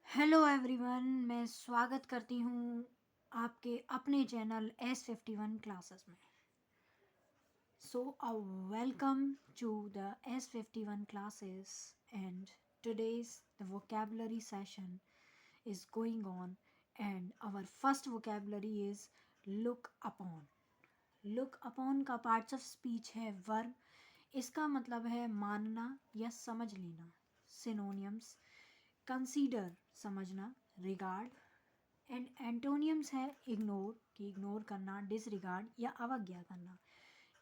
Hello everyone, मैं स्वागत करती हूँ आपके अपने चैनल S51 क्लासेस में। So uh welcome to the S51 classes and today's the vocabulary session is going on and our first vocabulary is look upon. Look upon का parts of speech है verb. इसका मतलब है मानना या समझ लेना। सिनोनियम्स कंसीडर समझना, रिगार्ड एंड एंटोनियम्स है इग्नोर कि इग्नोर करना, डिसरिगार्ड या अवज्ञा करना।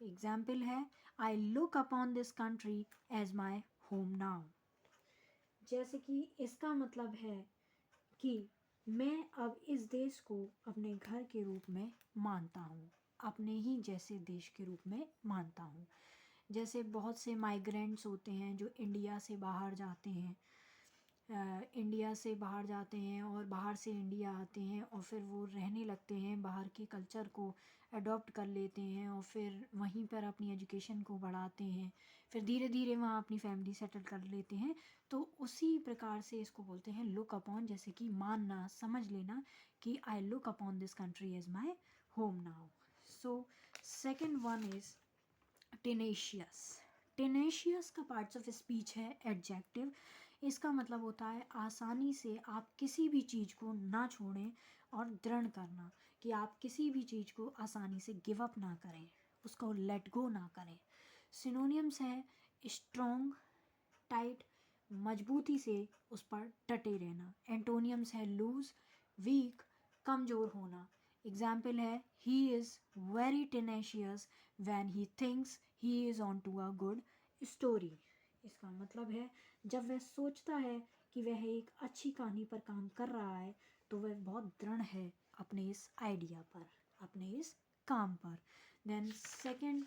एग्जाम्पल है I look upon this country as my home now. जैसे कि इसका मतलब है कि मैं अब इस देश को अपने घर के रूप में मानता हूँ, अपने ही जैसे देश के रूप में मानता हूँ। जैसे बहुत से माइग्रेंट्स होते हैं जो इंडिया से बाहर जाते हैं, इंडिया से बाहर जाते हैं और बाहर से इंडिया आते हैं और फिर वो रहने लगते हैं, बाहर के कल्चर को अडॉप्ट कर लेते हैं और फिर वहीं पर अपनी एजुकेशन को बढ़ाते हैं, फिर धीरे धीरे वहाँ अपनी फैमिली सेटल कर लेते हैं। तो उसी प्रकार से इसको बोलते हैं लुक अपॉन, जैसे कि मानना, समझ लेना कि I look upon this country as my home now. So second one is tenacious. Tenacious का पार्ट्स ऑफ स्पीच है एडजेक्टिव। इसका मतलब होता है आसानी से आप किसी भी चीज़ को ना छोड़ें और दृढ़ करना, कि आप किसी भी चीज़ को आसानी से गिव अप ना करें, उसको लेट गो ना करें। सिनोनियम्स है स्ट्रॉन्ग, टाइट, मजबूती से उस पर डटे रहना। एंटोनियम्स है लूज, वीक, कमज़ोर होना। एग्जाम्पल है he is very tenacious when he thinks he is on to a good story. इसका मतलब है जब वह सोचता है कि वह एक अच्छी कहानी पर काम कर रहा है तो वह बहुत दृढ़ है अपने इस आइडिया पर, अपने इस काम पर। Then second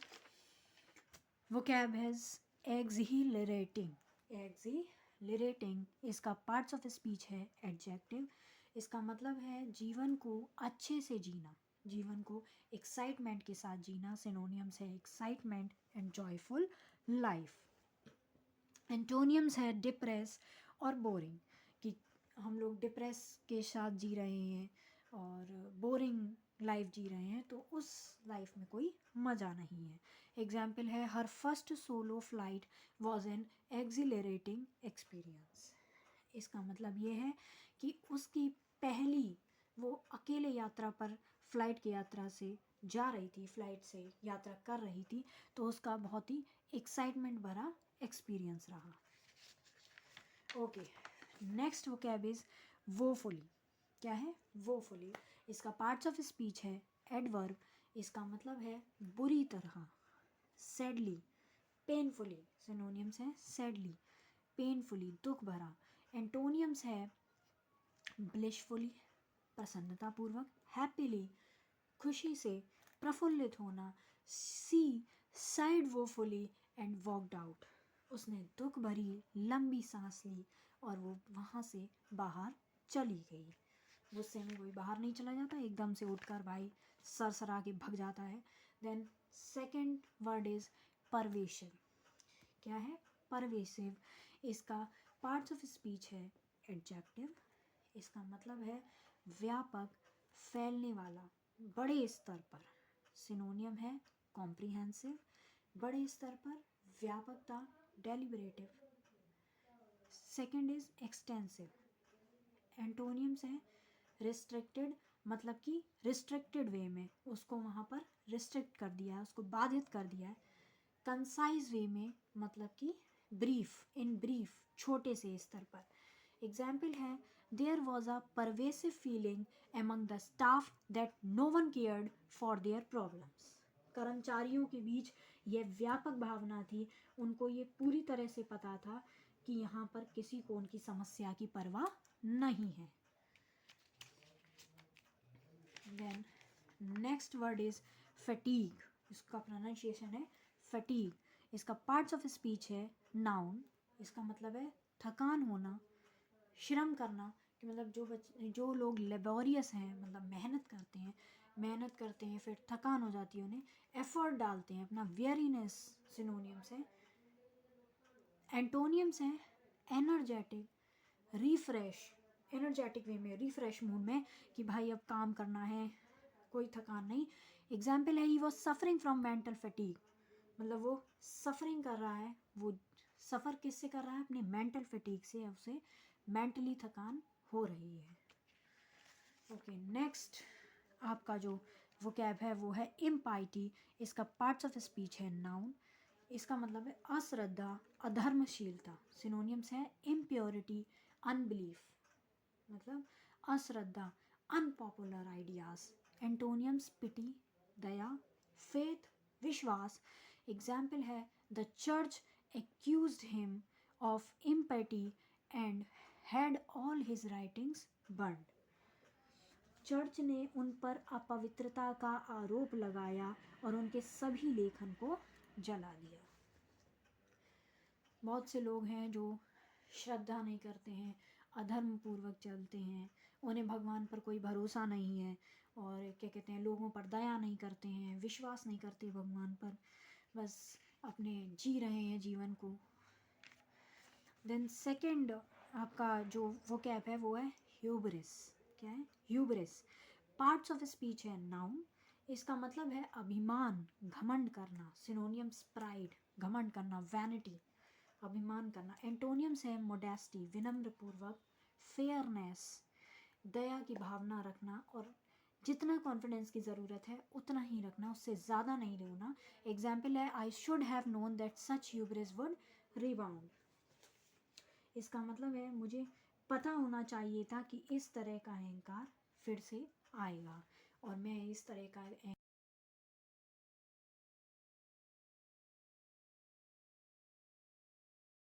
vocab is exhilarating. exhilarating इसका पार्ट्स ऑफ स्पीच है एडजेक्टिव। इसका मतलब है जीवन को अच्छे से जीना, जीवन को एक्साइटमेंट के साथ जीना। सिनोनियम्स है एक्साइटमेंट एंड जॉयफुल लाइफ। एंटोनियम्स है डिप्रेस और बोरिंग, कि हम लोग डिप्रेस के साथ जी रहे हैं और बोरिंग लाइफ जी रहे हैं, तो उस लाइफ में कोई मज़ा नहीं है। एग्जाम्पल है her first solo flight was an exhilarating experience. इसका मतलब ये है कि उसकी पहली वो अकेले यात्रा पर फ्लाइट की यात्रा से जा रही थी, फ्लाइट से यात्रा कर रही थी, तो उसका बहुत ही एक्साइटमेंट भरा एक्सपीरियंस रहा। Okay, next vocab is woefully. क्या है वोफुली? इसका पार्ट्स ऑफ स्पीच है एडवर्ब। इसका मतलब है बुरी तरह। सैडली, पेनफुली, सिनोनियम्स है सैडली, पेनफुली, दुख भरा। एंटोनियम्स है ब्लिशफुली, प्रसन्नतापूर्वक, हैप्पीली, खुशी से, प्रफुल्लित होना। सी साइड वोफुली एंड वॉकड आउट। उसने दुख भरी लंबी सांस ली और वो वहाँ से बाहर चली गई। गुस्से में कोई बाहर नहीं चला जाता, एकदम से उठकर भाई सरसरा के भग जाता है। Then second word is pervasive. क्या है परवेसिव? इसका पार्ट्स ऑफ स्पीच है एडजेक्टिव। इसका मतलब है व्यापक, फैलने वाला, बड़े स्तर पर। सिनोनियम है कॉम्प्रिहेंसिव, बड़े स्तर पर, व्यापकता, डेलिबरेटिव। Second is extensive. एंटोनियम्स हैं रिस्ट्रिक्टेड, मतलब कि रिस्ट्रिक्टेड वे में उसको वहाँ पर रिस्ट्रिक्ट कर दिया है, उसको बाधित कर दिया है। कंसाइज वे में, मतलब कि ब्रीफ, इन ब्रीफ, छोटे से स्तर पर। एग्जाम्पल है there was a pervasive feeling among the staff that no one cared for their problems. कर्मचारियों के बीच यह व्यापक भावना थी, उनको ये पूरी तरह से पता था कि यहाँ पर किसी को उनकी समस्या की परवाह नहीं है। Then next word is fatigue. इसका प्रोनाउंसिएशन है फटीग। इसका पार्ट्स ऑफ स्पीच है नाउन। इसका मतलब है थकान होना, श्रम करना, कि मतलब जो लोग लेबोरियस हैं, मतलब मेहनत करते हैं फिर थकान हो जाती है उन्हें, एफर्ट डालते हैं अपना, वेरीनेस सिनोनियम्स हैं। एंटोनियम्स हैं एनर्जेटिक, रिफ्रेश, एनर्जेटिक वे में, रिफ्रेश मूड में कि भाई अब काम करना है, कोई थकान नहीं। एग्जाम्पल है, he was suffering from mental fatigue, मतलब वो सफरिंग कर रहा है, वो सफ़र किससे कर रहा है, अपने मेंटल फटीग से, उसे मेंटली थकान हो रही है। ओके, नेक्स्ट आपका जो वोकैब है वो है इम्पाइटी। इसका पार्ट्स ऑफ स्पीच है नाउन। इसका मतलब है अश्रद्धा, अधर्मशीलता। सिनोनियम्स है इम्प्योरिटी, अनबिलीफ, मतलब अश्रद्धा, अनपॉपुलर आइडियाज। एंटोनियम्स पिटी, दया, फेथ, विश्वास। एग्जाम्पल है, the church accused him of empty and had all his writings burned. Church ने उन पर अपवित्रता का आरोप लगाया और उनके सभी लेखन को जला दिया। बहुत से लोग हैं जो श्रद्धा नहीं करते हैं, अधर्म पूर्वक चलते हैं, उन्हें भगवान पर कोई भरोसा नहीं है, और क्या कहते हैं, लोगों पर दया नहीं करते हैं, विश्वास नहीं करते भगवान पर, बस अपने जी रहे हैं जीवन को। देन सेकंड आपका जो वोकैब है वो है ह्यूबरिस। क्या है? ह्यूबरिस। पार्ट्स ऑफ स्पीच है नाउन। इसका मतलब है अभिमान, घमंड करना। सिनोनियम्स प्राइड, घमंड करना, वैनिटी, अभिमान करना। एंटोनियम्स है मोडेस्टी, विनम्र पूर्वक, फेयरनेस, दया की भावना रखना, और जितना कॉन्फिडेंस की ज़रूरत है उतना ही रखना, उससे ज़्यादा नहीं होना। एग्जाम्पल है, I should have known that such hubris would rebound. इसका मतलब है मुझे पता होना चाहिए था कि इस तरह का अहंकार फिर से आएगा, और मैं इस तरह का